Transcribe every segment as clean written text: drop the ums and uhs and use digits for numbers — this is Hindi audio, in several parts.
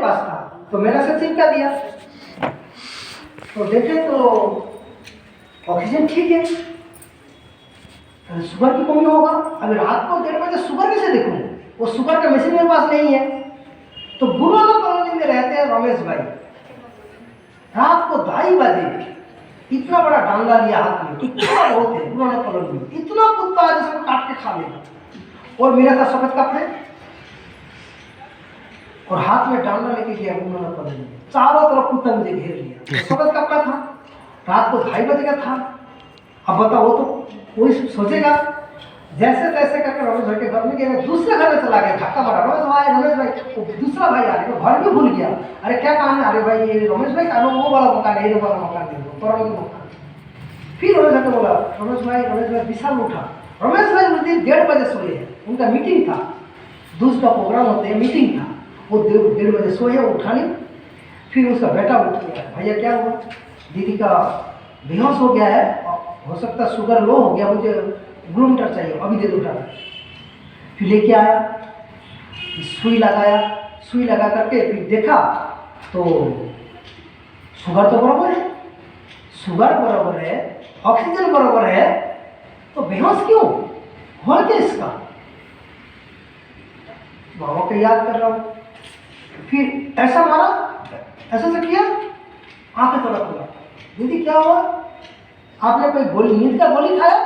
पास था तो मैंने उसे चिपका दिया। तो देखे तो ऑक्सीजन ठीक है, शुगर की कमी होगा। अभी रात को 1:30 बजे शुगर कैसे देखूँ, वो शुगर का मशीन मेरे पास नहीं है। तो गुरु नानक कॉलोनी में रहते हैं रमेश भाई। रात को 2:30 बजे इतना बड़ा डांगा लिया हाथ में, इतना बहुत है गुरु नानक कॉलोनी में, इतना कुत्ता जैसे काट के खा लेगा। और मेरा था सफेद कपड़े और हाथ में डांडा लेके गया गुरु नानक कॉलोनी में। चारों तरफ कुत्ता मुझे घेर लिया। तो सफेद कपड़ा था, रात को 2:30 बजे का था। अब बताओ, वो तो कोई सोचेगा। जैसे तैसे करके रमेश भाई के घर में गया, दूसरे घर में चला गया, धक्का मारा, रमेश भाई दूसरा भाई आ गया, घर भी भूल गया। अरे क्या काम है, अरे भाई ये रमेश भाई का वो वाला मकान है, ये वाला मकान दे दो, परम के मकान। फिर रमेश भाई को बोला, रमेश भाई विशाल उठा। रमेश भाई उस दिन 1:30 बजे सोए हैं, उनका मीटिंग था, दूध का प्रोग्राम होते हैं, मीटिंग था, वो 1:30 बजे सोए, उठा नहीं। फिर उसका बेटा उठ गया, भैया क्या हुआ, दीदी का बेहोश हो गया है, हो सकता है शुगर लो हो गया, मुझे ग्लूकोमीटर चाहिए, अभी दे दो उठा। फिर लेके आया, सुई लगाया, सुई लगा करके फिर देखा तो शुगर तो बराबर है, शुगर बराबर है, ऑक्सीजन बराबर है, तो बेहोश क्यों हो क्या इसका। बाबा को याद कर रहा हूँ। फिर ऐसा मारा, ऐसा से किया, आंखें थोड़ा खुला, दीदी क्या हुआ, आपने कोई गोली, नींद का गोली खाया,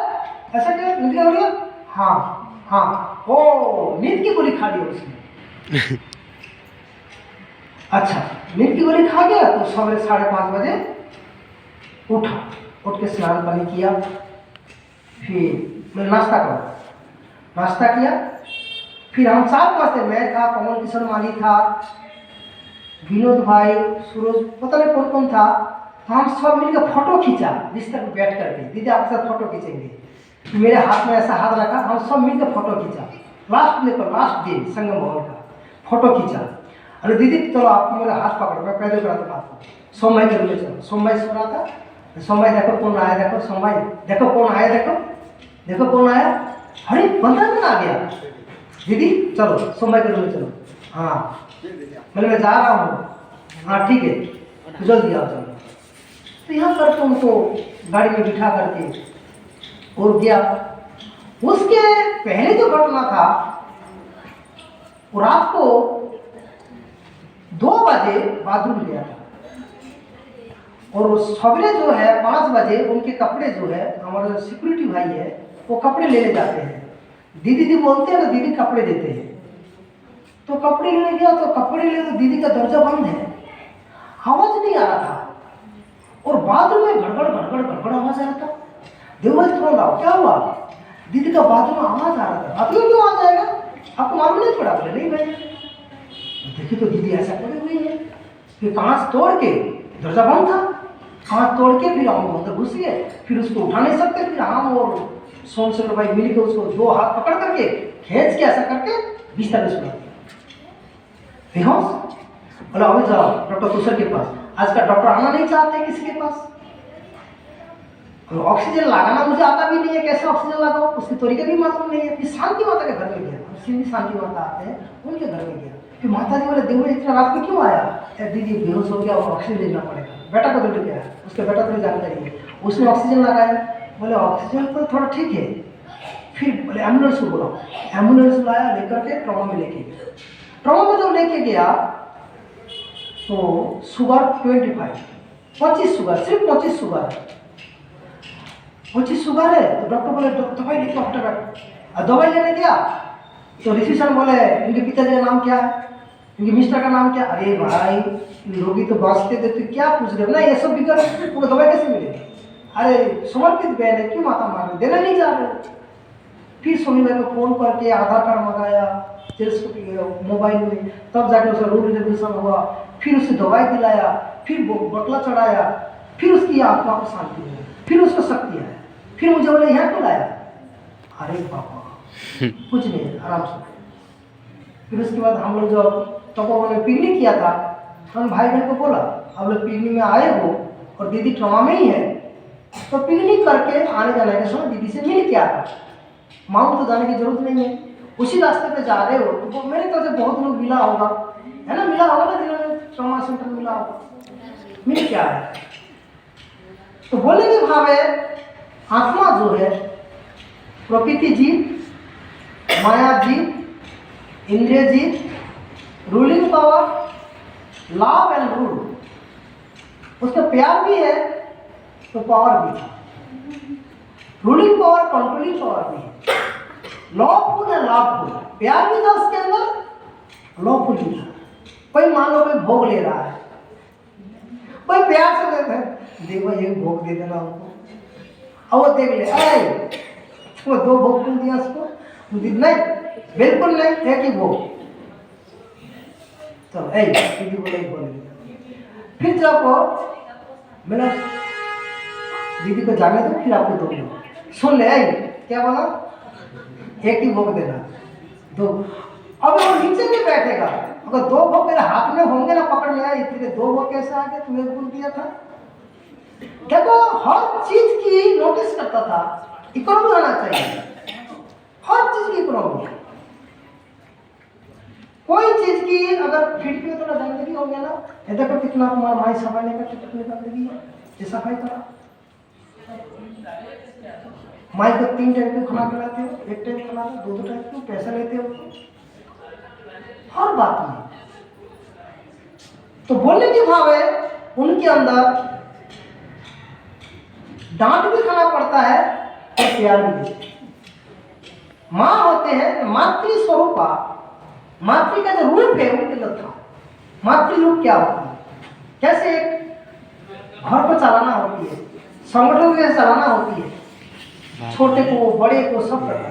ऐसा क्या, नींद का गोली, हाँ हाँ, ओ नींद की गोली खा ली उसने। अच्छा, नींद की गोली खा गया तो सवेरे 5:30 बजे उठा, उठ के स्नान पानी किया, फिर मैं नाश्ता करा, नाश्ता किया। फिर हम 4-5 थे, मैं था, कमल किशोर माली था, विनोद भाई, सूरज, पता नहीं कौन कौन था। तो हम सब मिलकर फोटो खींचा, बिस्तर पर बैठ करके, दीदी आपके साथ फोटो खींचेंगे। मेरे हाथ में ऐसा हाथ रखा, हम सब मिलकर फोटो खींचा, लास्ट दिन संगम भवन का फोटो खींचा। अरे दीदी चलो आप मेरा हाथ पकड़ो, मैं पैदल कराता था आपको, सोमवाई के रूम में चलो। सोमवाई सो रहा था, सोमवाई देखो कौन आया, देखो सोमवाई देखो कौन आया, देखो कौन आया, अरे 15 दिन आ गया, दीदी चलो सोमवाई के रूम में चलो। हाँ मैं जा रहा हूँ, हाँ ठीक है, तो जल्दी आओ चलो। तो यहाँ करके उनको गाड़ी में बिठा करके और गया। उसके पहले जो घटना था, वो रात को 2 बजे बाथरूम गया था, और सवेरे जो है 5 बजे उनके कपड़े जो है, हमारा सिक्योरिटी भाई है, वो कपड़े लेने जाते हैं। दीदी बोलते हैं ना, दीदी कपड़े देते हैं। तो कपड़े लेने गया, तो कपड़े ले तो दीदी का दरवाजा बंद है, आवाज नहीं आ रहा था, और बाथरूम में गड़गड़ आवाज आ रहा था। देवराज खोल रहा, क्या हुआ, दीदी का बाथरूम में आवाज आ रहा था, बाथरूम क्यों आ जाएगा, आपको मालूम नहीं पड़ा, बोले नहीं भाई। देखिए तो दीदी ऐसा पड़ी हुई है। फिर कांच तोड़ के, दरवाजा बंद था, कांच तोड़ के फिर हम अंदर घुस गए। फिर उसको उठा नहीं सकते, फिर हम और सोमशेखर भाई मिल के उसको 2 हाथ पकड़ करके खींच के ऐसा करके बिस्तर में सुला दिया, बेहोश। बोला अभी जाओ डॉक्टर तुषार के पास, आज का डॉक्टर आना नहीं चाहते किसी के पास। ऑक्सीजन लगाना मुझे आता भी नहीं है, कैसे ऑक्सीजन लगाओ उसके तरीके भी मालूम नहीं है। फिर शांति माता के घर में गया, सिंधी शांति माता आते हैं, उनके घर में गया। फिर माता जी बोले देव इतना रात में क्यों आया, दीदी बेहोश हो गया, और ऑक्सीजन लेना पड़ेगा। बेटा को तो गया, उसके बेटा को जानकारी है, उसने ऑक्सीजन लगाया। बोले ऑक्सीजन तो थोड़ा ठीक है। फिर बोले एम्बुलेंस को बोला, एम्बुलेंस लाया, लेकर के ट्रॉमा में लेके गया। ट्रॉमा में जब लेके गया तो शुगर 25 शुगर, सिर्फ 25 शुगर है, 25 शुगर है। तो डॉक्टर बोले दवाई लेके डॉक्टर, दवाई लेने गया तो रिसेप्शन बोले इनके पिताजी का नाम क्या है, इनके मिस्टर का नाम क्या। अरे भाई लोग तो बचते थे, तो क्या पूछ रहे हो ना, ये सब भी कर, पूरा दवाई कैसे मिलेगी। अरे समर्पित बहन है, क्यों माता मार देना नहीं चाह रहे। फिर सोनी भाई को फोन करके आधार कार्ड मंगाया मोबाइल में, तब जाके उसका रूल रेगुलेशन हुआ। फिर उसे दवाई दिलाया, फिर बोतला चढ़ाया, फिर उसकी आत्मा को शांति मिली, फिर उसको शक्ति आया। फिर मुझे बोले यहाँ क्यों लाया, अरे पापा कुछ नहीं, आराम से। फिर उसके बाद हम लोग जब तपोवन में पिकनिक किया था, हम भाई बहन को बोला अब लोग पिकनिक में आए हो और दीदी ट्रॉमा में ही है, तो पिकनिक करके आने जाने के समय दीदी से मिल के आता, माउंट तो जाने की जरूरत नहीं है, उसी रास्ते पे जा रहे हो। तो मेरे तरफ से बहुत लोग मिला होगा, है ना, मिला होगा ना जिन्होंने मीन क्या है? तो बोलेंगे भावे आत्मा जो है प्रकृति जीव, माया जीव, इंद्रिय जीव, ruling power, love and rule, उसका प्यार भी है तो पावर भी है, रूलिंग पावर कंट्रोलिंग पावर भी है, लॉफुल है लॉफुल, प्यार भी था उसके अंदर, लॉफुल भी था। कोई मान लो कोई भोग ले रहा है, कोई प्यार से देता है, देखो ये भोग दे देना हमको, और वो देख ले, अरे वो 2 भोग क्यों दिया उसको, नहीं बिल्कुल नहीं, एक ही भोग, चलो ऐ दीदी बोले बोले। फिर जब मैंने दीदी को जाने दो, फिर आपको दो सुन ले, ऐ क्या बोला, एक ही भोग देना, 2। अब वो नीचे भी बैठेगा, अगर 2 भोग मेरे हाथ में होंगे ना, पकड़ लिया, इतने 2 भोग कैसे आ गए, तुम्हें बोल दिया था। देखो हर चीज की नोटिस करता था, इकोनॉमी होना चाहिए, हर चीज की इकोनॉमी। कोई चीज की अगर फील्ड पे थोड़ा गंदगी हो गया ना, ये देखो कितना तुम्हारा माई सफाई नहीं करते, कितनी गंदगी है, ये सफाई करा। माई को 3 टाइम क्यों खाना खिलाते हो, 1 टाइम खिलाते हो, 2 टाइम क्यों, पैसा लेते हो, हर बात में। तो बोलने की भाव है उनके अंदर डांट भी खाना पड़ता है और प्यार भी। माँ होते हैं मातृ स्वरूपा, मातृ का जो रूप है उनके अंदर था। मातृ रूप क्या होती है, कैसे एक घर को चलाना होती है, संगठन को चलाना होती है, छोटे को बड़े को सब करना।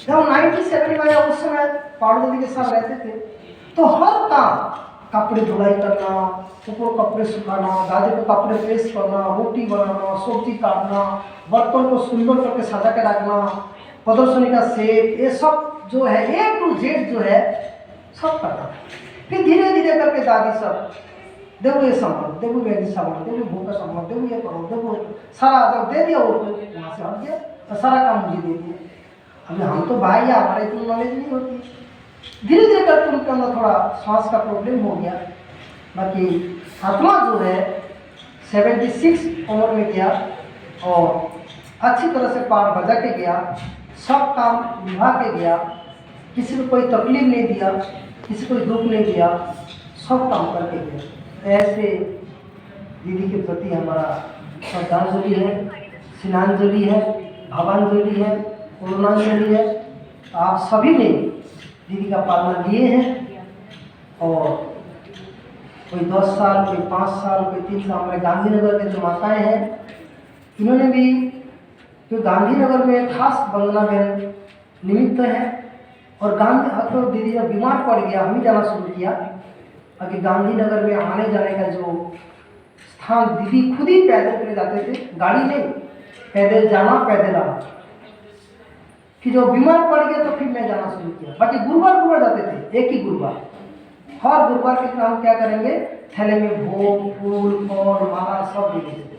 जब 97 में उस समय पार्वती के साथ रहते थे, तो हर काम, कपड़े धुलाई करना, ऊपर कपड़े सुखाना, दादी को कपड़े प्रेस करना, रोटी बनाना, सब्जी काटना, बर्तन को सुंदर करके सजा के रखना, प्रदर्शनी का सेट, ये सब जो है A to Z जो है सब करना। फिर धीरे धीरे करके दादी सब देखो ये सामान, देखो ये सामान, देखो भूख का सामान, देखो ये करो, देखो सारा जब दे दिया वो वहाँ से हट गया और सारा काम मुझे दे दिया। अभी हम तो भाई है, हमारे इतनी नॉलेज नहीं होती। धीरे धीरे करके उनके अंदर थोड़ा सांस का प्रॉब्लम हो गया। बाकी आत्मा जो है 76 उम्र में गया और अच्छी तरह से पार बजा के गया, सब काम निभा के गया, किसी को कोई तकलीफ नहीं दिया, किसी को दुख नहीं दिया, सब काम करके गया। ऐसे दीदी के प्रति हमारा श्रद्धांजलि है, स्नेहांजलि है, भावांजलि है, करुणांजलि है। आप सभी ने दीदी का पालना लिए हैं और कोई 10 साल, कोई 5 साल, कोई 3 साल, हमारे गांधीनगर के जो माताएँ हैं, इन्होंने भी जो गांधीनगर में खास वंदना बहन निमित्त है। और गांधी तो दीदी जब बीमार पड़ गया, हम ही जाना शुरू किया। अभी गांधीनगर में आने जाने का जो स्थान, दीदी खुद ही पैदल करे जाते थे, गाड़ी नहीं, पैदल जाना पैदल आना। कि जो बीमार पड़ गया तो फिर मैं जाना शुरू किया। बाकी गुरुवार जाते थे, एक ही गुरुवार, हर गुरुवार के दिन हम क्या करेंगे, थैले में भोग, फूल, फल, माला सब दे देते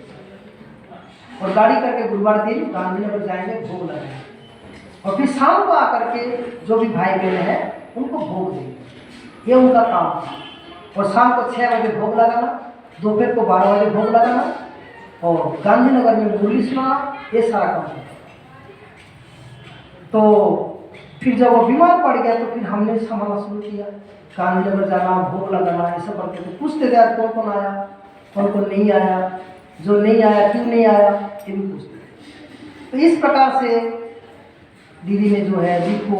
और गाड़ी करके गुरुवार दिन गांधीनगर जाएंगे, भोग लगाएंगे और फिर शाम को आकर के जो भी भाई बहन हैं उनको भोग देंगे। ये उनका काम था। और शाम को 6 बजे भोग लगाना, दोपहर को 12 बजे भोग लगाना और गांधीनगर में मुरली सुनाना, ये सारा काम था। तो फिर जब वो बीमार पड़ गया तो फिर हमने संभालना शुरू किया, गांधीनगर जाना, भोग लगाना, ये सब करते थे। पूछते थे आज कौन कौन आया, कौन कौन नहीं आया, जो नहीं आया क्यों नहीं आया, ये भी पूछते थे। तो इस प्रकार से दीदी ने जो है दीपो,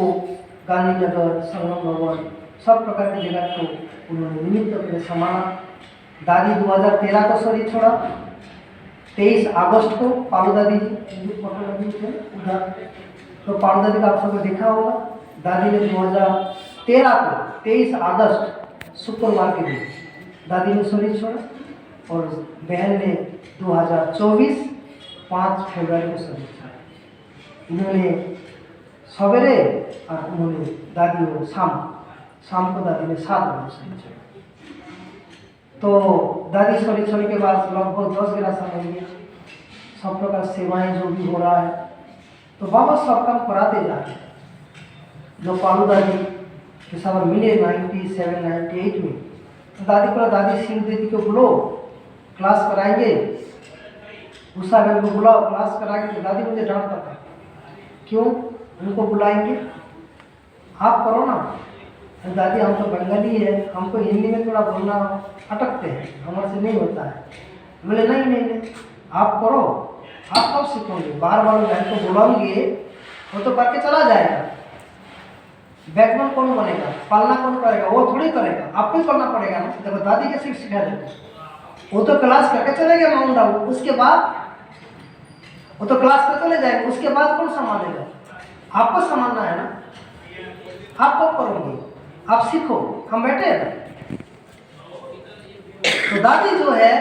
गांधीनगर, संगम भवन, सब प्रकार की जगह को उन्होंने निमित्त करके संभाला। दादी 2013 को शरीर छोड़ा, 23 अगस्त को पालू दादी जी फोटो लगी थे उधर, तो पालू दादी का आप सबने देखा होगा। दादी ने 2013 को 23 अगस्त शुक्रवार के दिन दादी ने शरीर छोड़ा और बहन ने 2024 5 फरवरी को शरीर छोड़ा। इन्होंने सवेरे और उन्होंने दादी को शाम को दादी ने 7 बजे शरीर छोड़ा। तो दादी शरीर छोड़ने के बाद लगभग 10-11 साल हो गए। सब प्रकार सेवाएं जो भी हो रहा है तो बाबा सब काम कराते जा रहे हैं। जो पालू दादी के साथ मिले 97-98 में, दादी को दादी सिंह दीदी को बुलो, क्लास कराएंगे। उषा बहन को बुलाओ, क्लास कराएंगे। तो दादी मुझे डांटता था, क्यों उनको बुलाएंगे, आप करो ना। दादी हम तो बंगाली है, हमको हिंदी में थोड़ा बोलना अटकते हैं, हमारे से नहीं होता है। बोले नहीं नहीं नहीं, आप करो, आप कब सीखोगे, बार बार बहन को बुलाओगे वो तो करके चला जाएगा। बैकबोन कौन बनेगा, पालना कौन करेगा, वो थोड़ी करेगा, आपको ही करना पड़ेगा ना। देखो दादी के सिखा देते, वो तो क्लास करके चले गए माउंट आबू, उसके बाद वो तो क्लास कर चले जाएंगे, उसके बाद कौन संभालेगा, आपको संभालना है ना। आप कब करोगे, आप सीखो, हम बैठे हैं। तो दादी जो है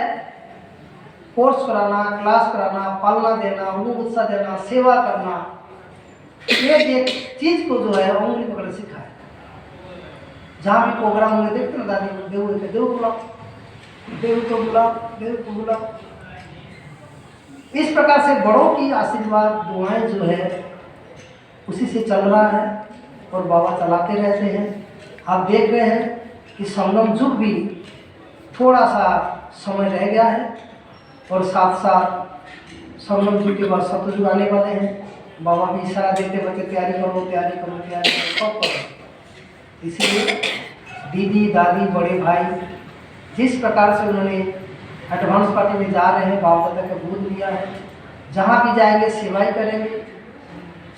कोर्स कराना, क्लास कराना, पालना देना, उनको उत्साह देना, सेवा करना, एक चीज को जो है उंगली पकड़ सिखाए। जहाँ भी प्रोग्राम होंगे देखते ना दादी देव बुलाओ, देव को बुलाओ, देव को बुलाओ। इस प्रकार से बड़ों की आशीर्वाद दुआएं जो है उसी से चल रहा है और बाबा चलाते रहते हैं। आप देख रहे हैं कि संगम युग भी थोड़ा सा समय रह गया है और साथ साथ संगम युग के बाद सतयुग आने वाले हैं। बाबा भी इशारा देते बच्चे तैयारी करो, तैयारी करो, तैयारी करो, सब करो। इसलिए दीदी दादी बड़े भाई जिस प्रकार से उन्होंने एडवांस पार्टी में जा रहे हैं, बाप दादा का गोद लिया है, जहाँ भी जाएंगे सेवाई करेंगे।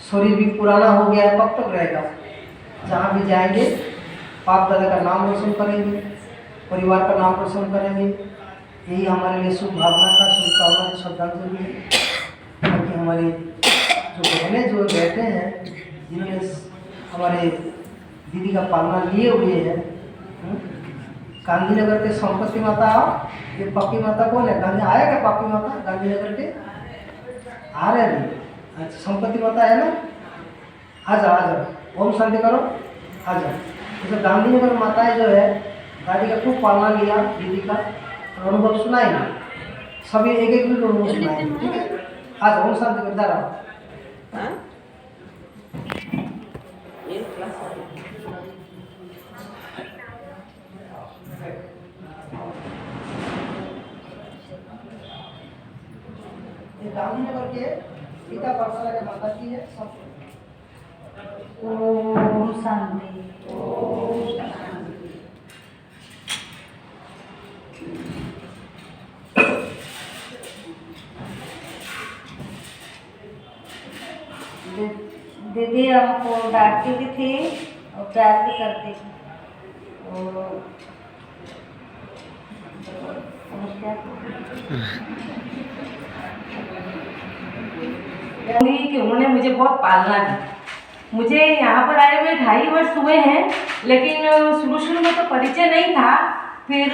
शरीर भी पुराना हो गया है, कब तक रहेगा, जहाँ भी जाएंगे बाप दादा का नाम रोशन करेंगे, परिवार का नाम रोशन करेंगे। यही हमारे लिए शुभ भावना का शुभकामना श्रद्धांजलि है। ताकि हमारे जो बहनें जो बैठे हैं, जिन्होंने हमारे दीदी का पालना लिए हुए हैं, गांधीनगर के संपत्ति माता आओ। ये पप्पी माता कौन है, गांधी आया क्या पप्पी माता गांधीनगर के, आ रहे हैं। अच्छा संपत्ति माता है ना, आ जाओ आ जाओ, ओम शांति करो, आ जाओ। तो गांधीनगर माताएं जो है दादी का खूब पालना लिया, दीदी का अनुभव सुनाएंगे, सभी एक एक भी अनुभव सुनाएंगे, ठीक है। आ जाओ, ओम शांति करता रहो। गांधीनगर के पिता पाठशाला के माता की है सब। ओम शांति। ओम शांति। दीदी हमको डांटती भी थी और प्यार भी करती थी। कि उन्होंने मुझे बहुत पालना दी। मुझे यहाँ पर आए हुए 2.5 वर्ष हुए हैं, लेकिन शुरू में तो परिचय नहीं था। फिर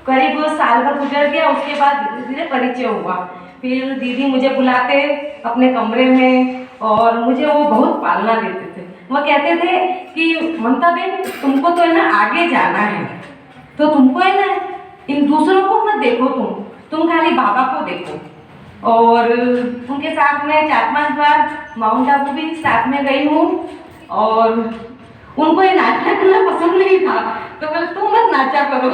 करीब साल भर गुजर गया, उसके बाद धीरे धीरे परिचय हुआ। फिर दीदी मुझे बुलाते अपने कमरे में और मुझे वो बहुत पालना देते थे। वो कहते थे कि ममता बहन तुमको तो है ना आगे जाना है, तो तुमको है ना इन दूसरों को मत देखो, तुम खाली बाबा को देखो। और उनके साथ में 4-5 बार माउंट आबू भी साथ में गई हूँ। और उनको ये नाचना करना पसंद नहीं था, तो बोले तुम मत नाचा करो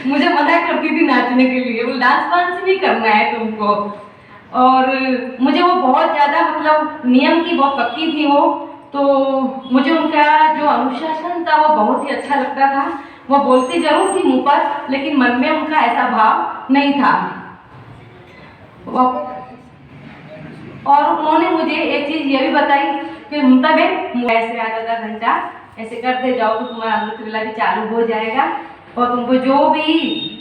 मुझे मना करती थी नाचने के लिए, वो डांस वांस नहीं करना है तुमको। और मुझे वो बहुत ज़्यादा मतलब नियम की बहुत पक्की थी वो, तो मुझे उनका जो अनुशासन था वो बहुत ही अच्छा लगता था। वो बोलती जरूर थी मुँह पर, लेकिन मन में उनका ऐसा भाव नहीं था। और उन्होंने मुझे एक चीज़ ये भी बताई कि ममता बहन ऐसे आधा घंटा ऐसे करते जाओ तो तुम्हारा अमृत वेला भी चालू हो जाएगा, और तुमको जो भी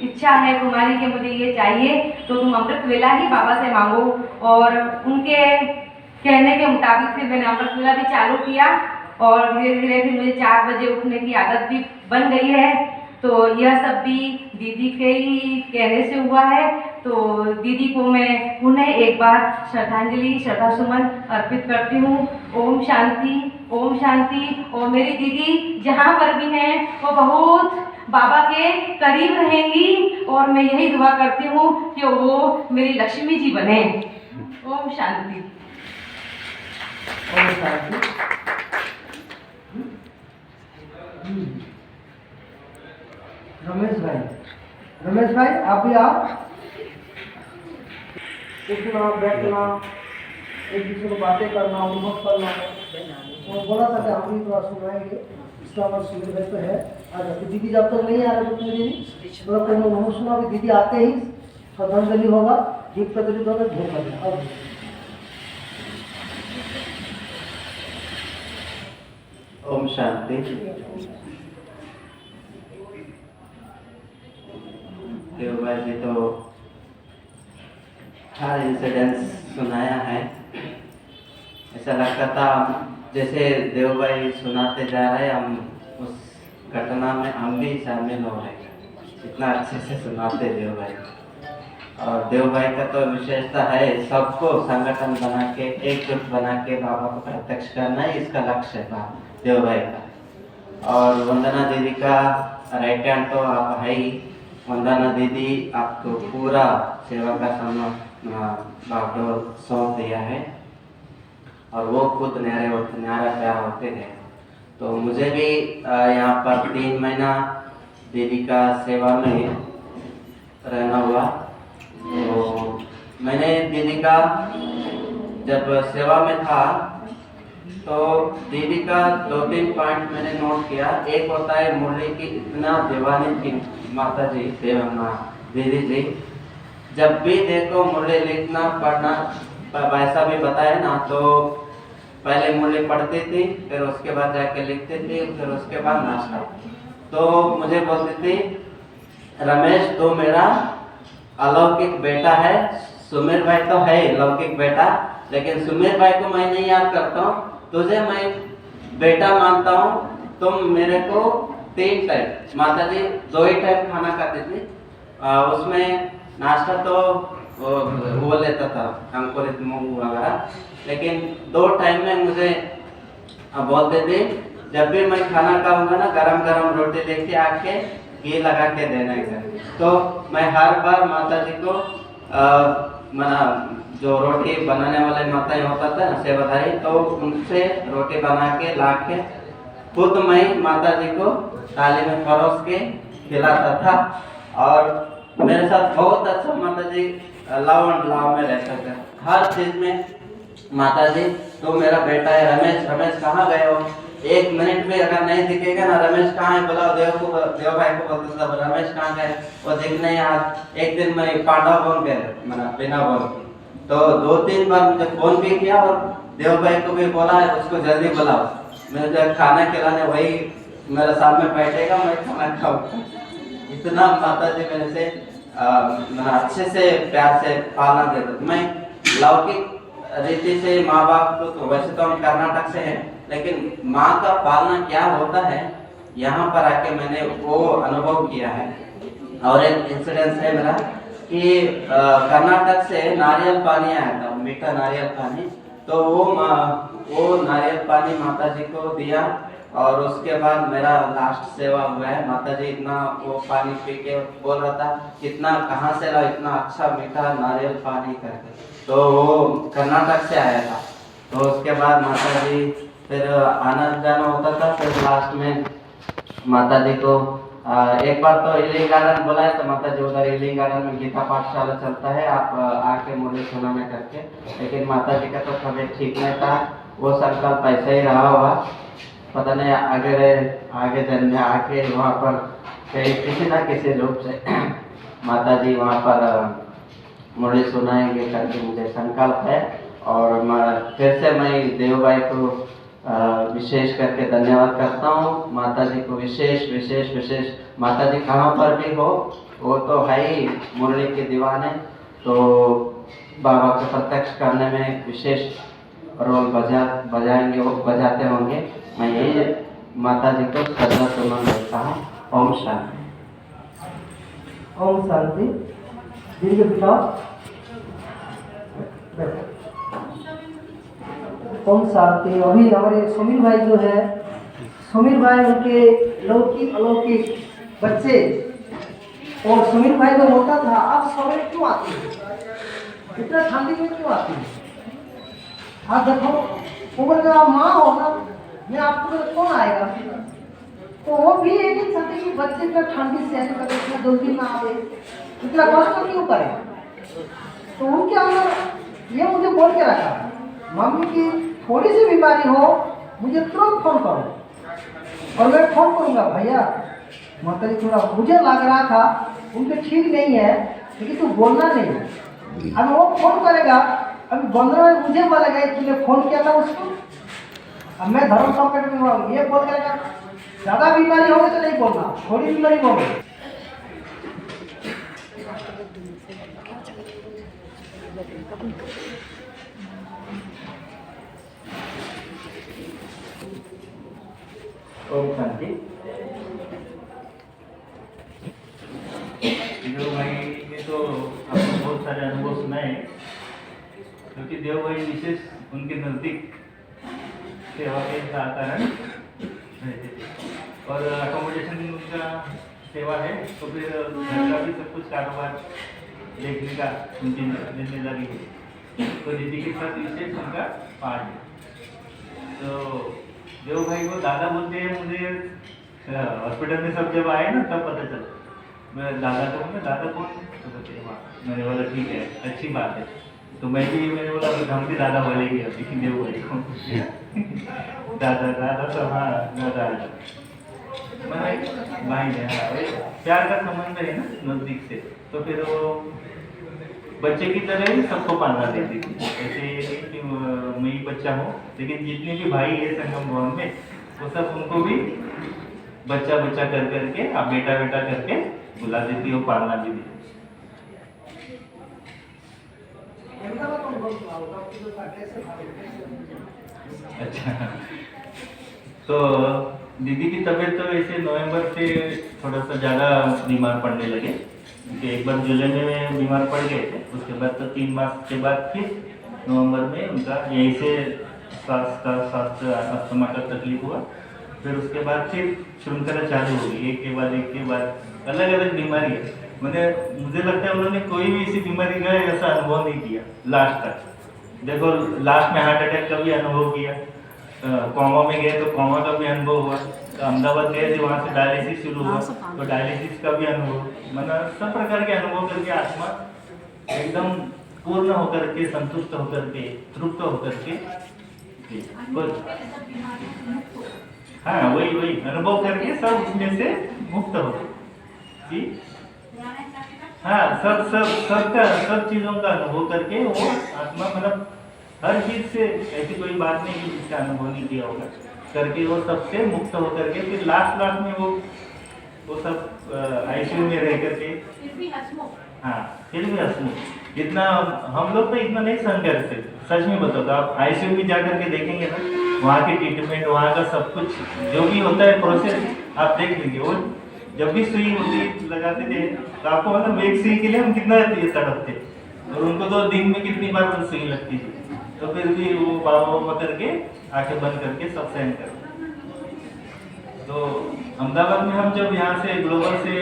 इच्छा है तुम्हारी कि मुझे ये चाहिए तो तुम अमृत वेला ही बाबा से मांगो। और उनके कहने के मुताबिक फिर मैंने अमृत वेला भी चालू किया और धीरे धीरे फिर मुझे 4 बजे उठने की आदत भी बन गई है। तो यह सब भी दीदी के ही कहने से हुआ है। तो दीदी को मैं उन्हें एक बार श्रद्धांजलि श्रद्धा सुमन अर्पित करती हूँ। ओम शांति, ओम शांति। और मेरी दीदी जहाँ पर भी हैं वो बहुत बाबा के करीब रहेंगी, और मैं यही दुआ करती हूँ कि वो मेरी लक्ष्मी जी बने। ओम शांति। ओम शांति। रमेश भाई आप भी आओ। उठना बैठना, एक दूसरे को बातें करना, उन्मोट करना, वो बोला था कि हम भी थोड़ा सुनाएंगे। इसका हमारा सुमित भाई तो है। आज अभी दीदी जब तक नहीं आ रहे तो दीदी थोड़ा कोई उन्होंने सुना, अभी दीदी आते ही श्रद्धांजलि होगा, दीप प्रज्वलित होगा, धूप लगेगा। अब ओम शांति। देवभाई जी तो हर इंसिडेंस सुनाया है। ऐसा लगता था जैसे देवभाई सुनाते जा रहे, हम उस घटना में हम भी शामिल हो रहे हैं। इतना अच्छे से सुनाते देवभाई। और देवभाई का तो विशेषता है, सबको संगठन बना के, एकजुट बना के बाबा को प्रत्यक्ष करना ही इसका लक्ष्य था देवभाई का। और वंदना दीदी का राइट हैंड तो आप है ही। वंदना दीदी आपको पूरा सेवा का बागडोर सौंप दिया है और वो खुद न्यारा प्यार होते हैं। तो मुझे भी यहाँ पर 3 महीना दीदी का सेवा में रहना हुआ। तो मैंने दीदी का जब सेवा में था तो दीदी का 2-3 पॉइंट मैंने नोट किया। एक होता है मुरली की इतना दीवानी थी माता जी दीदी जी, जब भी देखो मुरली लिखना पढ़ना वैसा भी बताया ना, तो पहले मुरली पढ़ती थी, फिर उसके बाद जाके लिखती थी, फिर उसके बाद नाश्ता। तो मुझे बोलती थी, रमेश तो मेरा अलौकिक बेटा है। सुमीर भाई तो है लौकिक बेटा, लेकिन सुमीर भाई को मैं नहीं याद करता हूँ, तुझे मैं बेटा मानता हूँ। तुम मेरे को 3 टाइम, माता जी 2 ही टाइम खाना खाती थी, उसमें नाश्ता तो वो लेता था अंकुरित मूंग वगैरह, लेकिन 2 टाइम में मुझे बोलते थे जब भी मैं खाना खाऊंगा ना, गरम गरम रोटी लेके आके घी लगा के देना है। तो मैं हर बार माता जी को मना जो रोटी बनाने वाले माताएं होता था ना सेवाधारी, तो उनसे रोटी बना के ला के खुद मैं माता जी को थाली में परोस के खिलाता था। और मेरे साथ बहुत अच्छा माता जी लव एंड लव में रहते थे। हर चीज में माता जी तो मेरा बेटा है रमेश कहाँ गए हो? 1 मिनट में अगर नहीं दिखेगा ना, रमेश कहाँ है बुलाओ, देव भाई को बोलते थे रमेश कहाँ गए, वो दिख नहीं। आज एक दिन मैं पांडा बोल के बिना बोल के तो 2-3 बार मुझे फोन भी किया और देव भाई को भी बोला है उसको जल्दी बुलाओ, मैं जो खाना खिलाने वही मेरे सामने बैठेगा, मैं खाना खाऊंगा। इतना माता जी मेरे से अच्छे से प्यार से पालना देते। मैं लौकिक रीति से माँ बाप को तो वैसे तो हम कर्नाटक से हैं, लेकिन माँ का पालना क्या होता है यहाँ पर आके मैंने वो अनुभव किया है। और एक इंसिडेंस है मेरा कि कर्नाटक से नारियल पानी आया था, मीठा नारियल पानी। तो वो नारियल पानी माता जी को दिया और उसके बाद मेरा लास्ट सेवा हुआ है। माता जी इतना वो पानी पी के बोल रहा था कितना कहाँ से ला इतना अच्छा मीठा नारियल पानी करके। तो वो कर्नाटक से आया था। तो उसके बाद माता जी फिर आना जाना होता था। फिर लास्ट में माता जी को एक बार तो हीलिंग गार्डन बुलाया, तो माता जी उधर हीलिंग गार्डन में गीता पाठशाला चलता है, आप आके मुरली सुनाने करके। लेकिन माता जी का तो तबीयत ठीक नहीं था, वो संकल्प ऐसे ही रहा हुआ, पता नहीं आगे जन्म में आके वहाँ पर किसी ना किसी रूप से माता जी वहाँ पर मुरली सुनाएंगे करके मुझे संकल्प है। और फिर से मैं देव भाई को विशेष करके धन्यवाद करता हूँ। माता जी को विशेष माता जी कहाँ पर भी हो वो तो है ही मुरली के दीवाने, तो बाबा को प्रत्यक्ष करने में विशेष रोल बजाएंगे, वो बजाते होंगे। मैं यही माता जी को श्रद्धा सुमन देता हूँ। ओम शांति। ओम शांति। दीदी के पिता ओम शांति। अभी हमारे सुमीर भाई जो है, सुमीर भाई उनके लौकिक अलौकिक बच्चे, और सुमीर भाई जो होता था आप सवेरे क्यों आते हैं, इतना ठंडी में क्यों आते हैं? आप देखो वो बोले आप माँ हो ना, मैं आपको कौन आएगा? तो वो भी ये नहीं चाहते कि बच्चे इतना ठंडी सहन करे, इतना जल्दी ना आवे, इतना कष्ट क्यों करे। तो उनके अंदर ये मुझे बोल के रखा, मम्मी की थोड़ी सी बीमारी हो मुझे तुरंत फोन करो। और मैं फोन करूँगा, भैया मतलब थोड़ा मुझे लग रहा था उनके ठीक नहीं है, लेकिन तू बोलना नहीं है। अब वो फोन करेगा, अभी 15 में मुझे बोलेगा तूने फोन किया था उसको। अब मैं धर्म संकट में हुआ, ये बोल करेगा ज़्यादा बीमारी होगी तो नहीं बोलना, थोड़ी बीमारी होगी। ओम शांति। देव भाई ने तो आपको बहुत सारे अनुभव सुनाए, क्योंकि देव भाई विशेष उनके नज़दीक सेवा के कारण रहते थे और अकोमोडेशन उनका सेवा है, तो फिर घर का भी सब कुछ कारोबार देखने का उनकी जिम्मेदारी है, तो दीदी के साथ विशेष उनका पाठ है। तो देव भाई को दादा बोलते हैं। मुझे हॉस्पिटल में सब जब आए ना तब पता चला, मैं दादा को बोला दादा कौन, तो बोलते हाँ। मैंने बोला ठीक है, अच्छी बात है। तो मैंने बोला हम भी दादा बोलेंगे अभी देव भाई को दादा दादा तो हाँ दादा मैंने भाई ने हाँ वही प्यार का संबंध है ना नज़दीक से, तो फिर वो बच्चे की तरह ही सबको पालना देती थी। ऐसे नहीं कि मैं ही बच्चा हूँ, लेकिन जितने भी भाई है संगम भवन में वो सब उनको भी बच्चा बच्चा कर करके अब बेटा बेटा करके बुला देती हो, पालना भी देती। अच्छा, तो दीदी की तबीयत तो ऐसे नवंबर से थोड़ा सा ज़्यादा बीमार पड़ने लगे, क्योंकि एक बार जुलाई में बीमार पड़ गए थे, उसके बाद तो 3 मास के बाद फिर नवंबर में उनका यहीं से सांस अस्थमा का तकलीफ हुआ। फिर उसके बाद फिर श्रृंखला चालू हो गई, एक के बाद अलग अलग बीमारी है। मुझे लगता है उन्होंने कोई भी ऐसी बीमारी का ऐसा अनुभव नहीं किया लास्ट तक। देखो लास्ट में हार्ट अटैक का भी अनुभव किया, कोमा में गए तो कोमा का भी अनुभव हुआ, तो अहमदाबाद गए थे वहाँ से डायलिसिस शुरू हुआ तो डायलिसिस का भी अनुभव, मतलब सब प्रकार के अनुभव करके आत्मा एकदम पूर्ण होकर के, संतुष्ट होकर के, तृप्त होकर के हाँ वही अनुभव करके सब उसमें से मुक्त हो जी। हाँ सब चीज़ों का अनुभव करके वो आत्मा मतलब हर चीज़ से ऐसी कोई बात नहीं कि जिसका अनुभव नहीं किया होगा, करके वो सबसे मुक्त होकर के फिर लास्ट में वो सब आईसीयू में रह करके हाँ फिर भी हंसमुख। इतना हम लोग तो इतना नहीं सहन करते, सच में बताओ तो आप आईसीयू में जा करके देखेंगे ना, वहाँ की ट्रीटमेंट, वहाँ का सब कुछ जो भी होता है प्रोसेस आप देख लीजिए। वो जब भी सुई होती लगाते थे तो आपको मतलब एक सुई के लिए हम कितना तड़पते, और उनको तो दिन में कितनी बार सुई लगती थी, तो फिर भी वो बाबा करके आंखें बंद करके सब सहन कर। तो अहमदाबाद में हम जब यहाँ से ग्लोबल से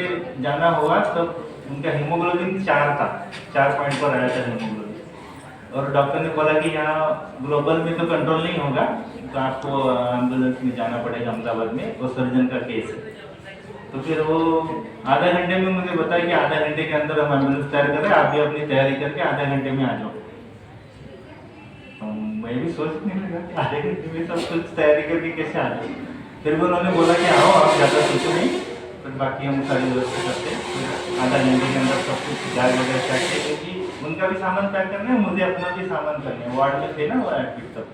जाना हुआ तब उनका हीमोग्लोबिन 4 था, 4 पॉइंट पर आया था हीमोग्लोबिन, और डॉक्टर ने बोला कि यहाँ ग्लोबल में तो कंट्रोल नहीं होगा, तो आपको एम्बुलेंस में जाना पड़ेगा अहमदाबाद में, वो सर्जन का केस है। तो फिर वो आधा घंटे में मुझे बताया कि आधा घंटे के अंदर हम एम्बुलेंस तैयार कर रहे हैं, आप भी अपनी तैयारी करके आधा घंटे में आ जाओ। मैं भी सोचने लगा कि आधे घंटे में सब कुछ तैयारी करके कैसे आ जाओ। फिर भी उन्होंने बोला कि आओ, आप ज़्यादा सोचो नहीं, फिर बाकी हम सारी व्यवस्था करते हैं। आधा घंटे के अंदर सब कुछ बैग वगैरह पैक किया, क्योंकि उनका भी सामान पैक करना है, मुझे अपना भी सामान करना है। वार्ड में थे ना वो एडमिट तब,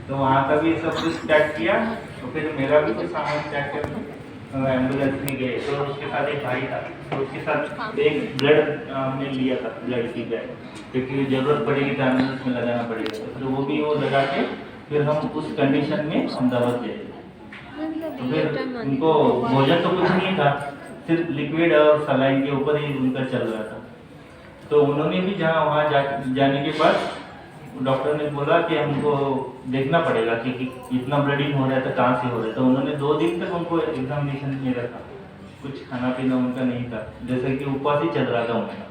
तो वहाँ का भी सब कुछ पैक किया, तो फिर मेरा भी कुछ सामान पैक करके एम्बुलेंस में गए। तो उसके साथ एक भाई था, तो उसके साथ एक ब्लड में लिया था, ब्लड की बैग, क्योंकि जरूरत पड़ेगी तो एम्बुलेंस में लगाना पड़ेगा। तो फिर वो भी वो लगा के फिर हम उस कंडीशन में अहमदाबाद गए। तो फिर उनको भोजन तो कुछ नहीं था, सिर्फ लिक्विड और सलाइन के ऊपर ही उनका चल रहा था। तो उन्होंने भी जहाँ वहाँ जाने के बाद डॉक्टर ने बोला कि हमको देखना पड़ेगा कि इतना ब्लीडिंग हो रहा है तो कहाँ से हो रहा है। तो उन्होंने 2 दिन तक उनको एग्जामिनेशन में रखा, कुछ खाना पीना उनका नहीं था, जैसे कि उपवास ही चल रहा था उनका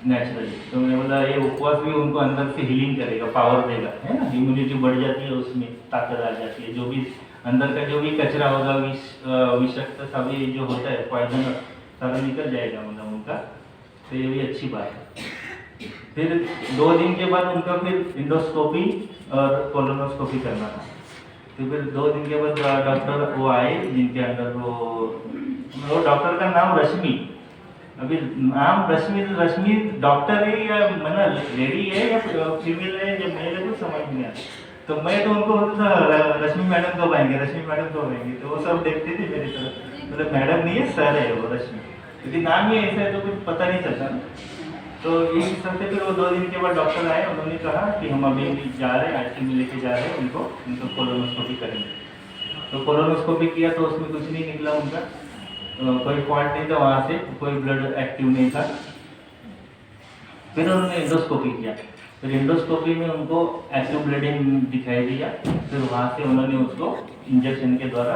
नेचुरली। तो मैंने बोला ये उपवास भी उनको अंदर से हीलिंग करेगा, पावर देगा, है ना, इम्यूनिटी बढ़ जाती है, उसमें ताकत आ जाती है, जो भी अंदर का जो भी कचरा होगा विषाक्त सभी जो होता है पॉइजन सारा निकल जाएगा मतलब उनका। तो ये भी अच्छी बात है। फिर 2 दिन के बाद उनका फिर इंडोस्कोपी और कोलोनोस्कोपी करना था। तो फिर 2 दिन के बाद डॉक्टर वो आए जिनके अंदर वो डॉक्टर का नाम रश्मि। अभी नाम रश्मि डॉक्टर है या मतलब लेडी है या फीमेल है या मेल है, कुछ समझ नहीं आता। तो मैं तो उनको बोलता था रश्मि मैडम कब आएंगे, रश्मि मैडम कब आएंगे। तो वो सब देखते थे मेरी तरफ, मतलब मैडम नहीं है सर है वो रश्मि, क्योंकि नाम ही ऐसा है तो कुछ पता नहीं चलता। तो इस हिसाब से फिर वो 2 दिन के बाद डॉक्टर आए, उन्होंने कहा कि हम अभी जा रहे हैं आईसीयू में लेके जा रहे हैं उनको कोलोनोस्कोपी करेंगे। तो कोलोनोस्कोपी किया तो उसमें कुछ नहीं निकला उनका, कोई फॉल्ट नहीं था वहाँ से, कोई ब्लड एक्टिव नहीं था। फिर उन्होंने इंडोस्कोपी किया, फिर इंडोस्कोपी में उनको एक्टिव ब्लीडिंग दिखाई दिया। फिर वहाँ से उन्होंने उसको इंजेक्शन के द्वारा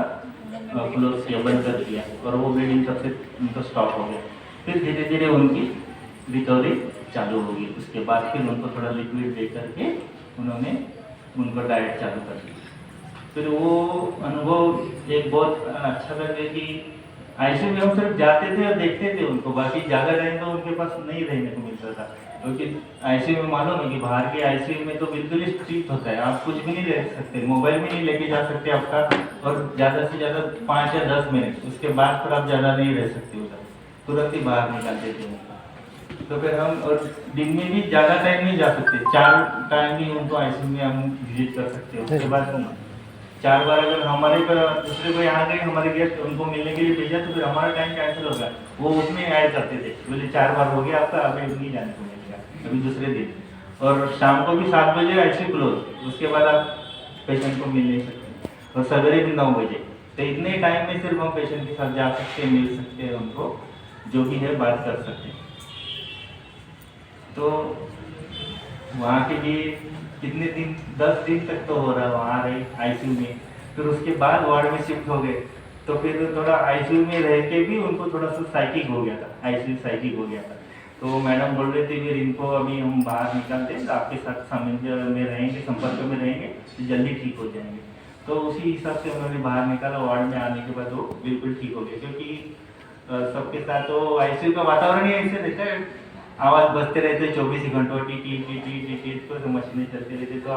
क्लोज किया, बंद कर दिया और वो ब्लीडिंग सबसे उनको स्टॉप हो गया। फिर धीरे धीरे उनकी रिकवरी चालू होगी। उसके बाद फिर उनको थोड़ा लिक्विड दे करके उन्होंने उनको डाइट चालू कर दी। फिर वो अनुभव एक बहुत अच्छा लगे कि आईसीयू में हम सिर्फ जाते थे और देखते थे उनको, बाकी ज़्यादा टाइम तो उनके पास नहीं रहने को मिलता था। क्योंकि आईसीयू में मालूम है कि बाहर के आईसीयू में तो बिल्कुल ही स्ट्रिक्ट होता है, आप कुछ भी नहीं ले सकते, मोबाइल भी नहीं लेके जा सकते आपका, और ज़्यादा से ज़्यादा 5 या 10 मिनट, उसके बाद फिर आप ज़्यादा नहीं रह सकते उधर, तुरंत ही बाहर निकालते थे उनको। तो फिर हम और दिन में भी ज़्यादा टाइम नहीं जा सकते, 4 टाइम ही उनको आईसीयू में हम विजिट कर सकते हैं। उसके बाद 4 बार अगर हमारे पर दूसरे कोई आ गए हमारे गेस्ट उनको मिलने के लिए भेजा तो फिर हमारा टाइम कैंसिल होगा। वो उसमें ऐड करते थे, बोले 4 बार हो गया आपका, अभी नहीं जाने को मिलेगा, अभी दूसरे दिन। और शाम को भी 7 बजे आईसीयू क्लोज, उसके बाद आप पेशेंट को मिल नहीं सकते, और सवेरे भी 9 बजे। तो इतने टाइम में सिर्फ हम पेशेंट के साथ जा सकते हैं, मिल सकते हैं, उनको जो भी है बात कर सकते हैं। तो वहाँ के लिए कितने दिन, 10 दिन तक तो हो रहा वहाँ रहे आईसीयू में। फिर उसके बाद वार्ड में शिफ्ट हो गए, तो फिर थोड़ा आईसीयू में रह के भी उनको थोड़ा सा साइकिक हो गया था, आईसीयू साइकिक हो गया था। तो मैडम बोल रहे थे फिर इनको अभी हम बाहर निकालते हैं, आपके साथ सामंजस्य में रहेंगे, संपर्क में रहेंगे तो जल्दी ठीक हो जाएंगे। तो उसी हिसाब से उन्होंने बाहर निकाला। वार्ड में आने के बाद वो बिल्कुल ठीक हो गए, क्योंकि सबके साथ तो आईसीयू का वातावरण ही ऐसे रहता है, आवाज़ बजते रहते 24 घंटों, T T T T T T, तो मशीनें चलती रहती, तो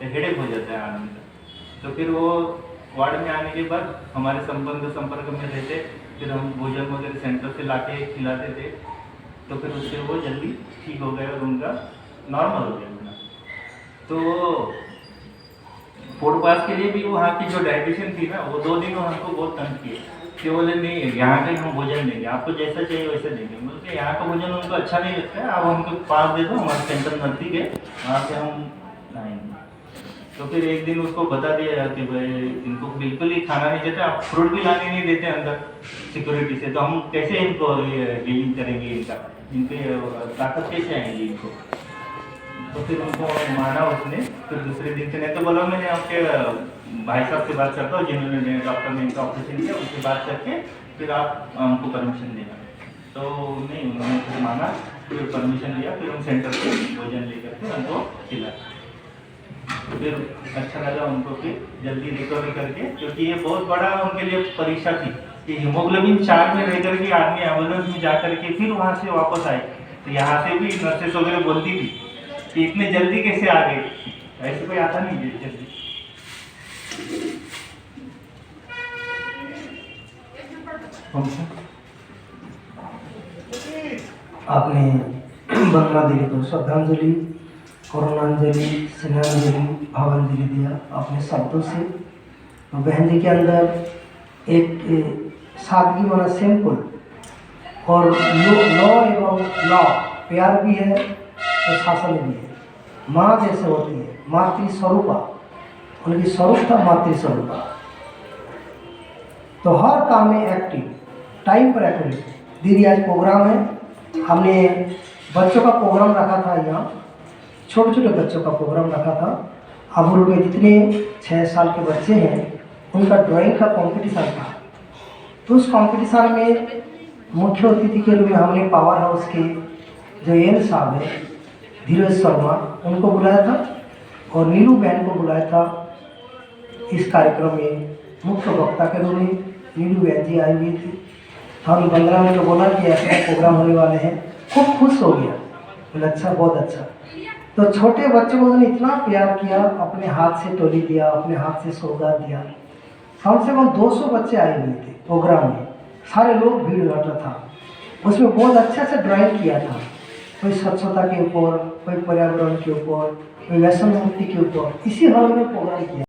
हेडेक हो जाता है आदमी का। तो फिर वो वार्ड में आने के बाद हमारे संपर्क में रहते, फिर हम भोजन वगैरह सेंटर से लाके खिलाते थे, तो फिर उससे वो जल्दी ठीक हो गए और उनका नॉर्मल हो गया। तो फूड पास के लिए भी वहाँ की जो डाइटिशियन थी ना, वो 2 दिन हमको बहुत तंग किए कि बोले नहीं यहाँ का हम भोजन देंगे, आपको जैसा चाहिए वैसा देंगे। बोलते यहाँ का भोजन उनको अच्छा नहीं लगता है, आप हमको पास दे दो, हमारे सेंटर नज़दीक है, वहाँ से हम आएंगे। तो फिर एक दिन उसको बता दिया कि भाई इनको बिल्कुल ही खाना नहीं देते, आप फ्रूट भी लाने नहीं देते अंदर सिक्योरिटी से, तो हम कैसे इनको डीलिंग करेंगे, इनके ताकत कैसे आएंगी इनको। तो फिर उनको माना उसने। फिर दूसरे दिन से नहीं तो बोला मैंने आपके भाई साहब से बात करता हूँ जिन्होंने डॉक्टर ने इनका ऑपरेशन किया, उनसे बात करके फिर आप हमको परमिशन देना। तो नहीं, उन्होंने फिर माना, फिर परमिशन लिया, फिर हम सेंटर से भोजन लेकर के उनको खिलाया। फिर अच्छा लगा उनको, फिर जल्दी रिकवरी करके, क्योंकि ये बहुत बड़ा उनके लिए परीक्षा थी कि हीमोग्लोबिन 4 में रह करके आदमी एम्बुलेंस में जा करके फिर वहाँ से वापस आए। तो यहाँ से भी नर्सेस वगैरह बोलती थी कि इतने जल्दी कैसे आ गए, ऐसे कोई आता नहीं है जल्दी। आपने वंदना देवी को श्रद्धांजलि, करुणांजलि, स्नेहांजलि, भावांजलि दिया अपने शब्दों से। तो बहन जी के अंदर एक सादगी वाला सिंपल और लौ एवं लौ प्यार भी है और शासन भी है। माँ जैसे होती है, मातृ स्वरूपा, उनकी स्वरूप था मातृ स्वरूपा। तो हर काम में एक्टिव, टाइम पर एक्टिव। दीदी आज प्रोग्राम है, हमने बच्चों का प्रोग्राम रखा था, यहाँ छोटे छोटे बच्चों का प्रोग्राम रखा था। अब उनके जितने 6 साल के बच्चे हैं उनका ड्राइंग का कंपटीशन था। तो उस कंपटीशन में मुख्य अतिथि के रूप में हमने पावर हाउस के जो एन साहब है धीरज शर्मा, उनको बुलाया था, और नीलू बहन को बुलाया था, इस कार्यक्रम में मुख्य वक्ता के रूप में नीलू बहन जी आई हुई थी। हम 15 मिनट बोला कि ऐसे प्रोग्राम होने वाले हैं, खूब खुश हो गया, बोला अच्छा बहुत अच्छा। तो छोटे बच्चों को उन्होंने इतना प्यार किया, अपने हाथ से टोली दिया, अपने हाथ से सौगात दिया। कम से कम 200 बच्चे आए हुए थे प्रोग्राम में, सारे लोग भीड़ लगा था। उसमें बहुत अच्छा से ड्राइंग किया था, कोई स्वच्छता के ऊपर, कोई पर्यावरण के ऊपर, कोई व्यसन मुक्ति के ऊपर, इसी हॉल में प्रोग्राम किया।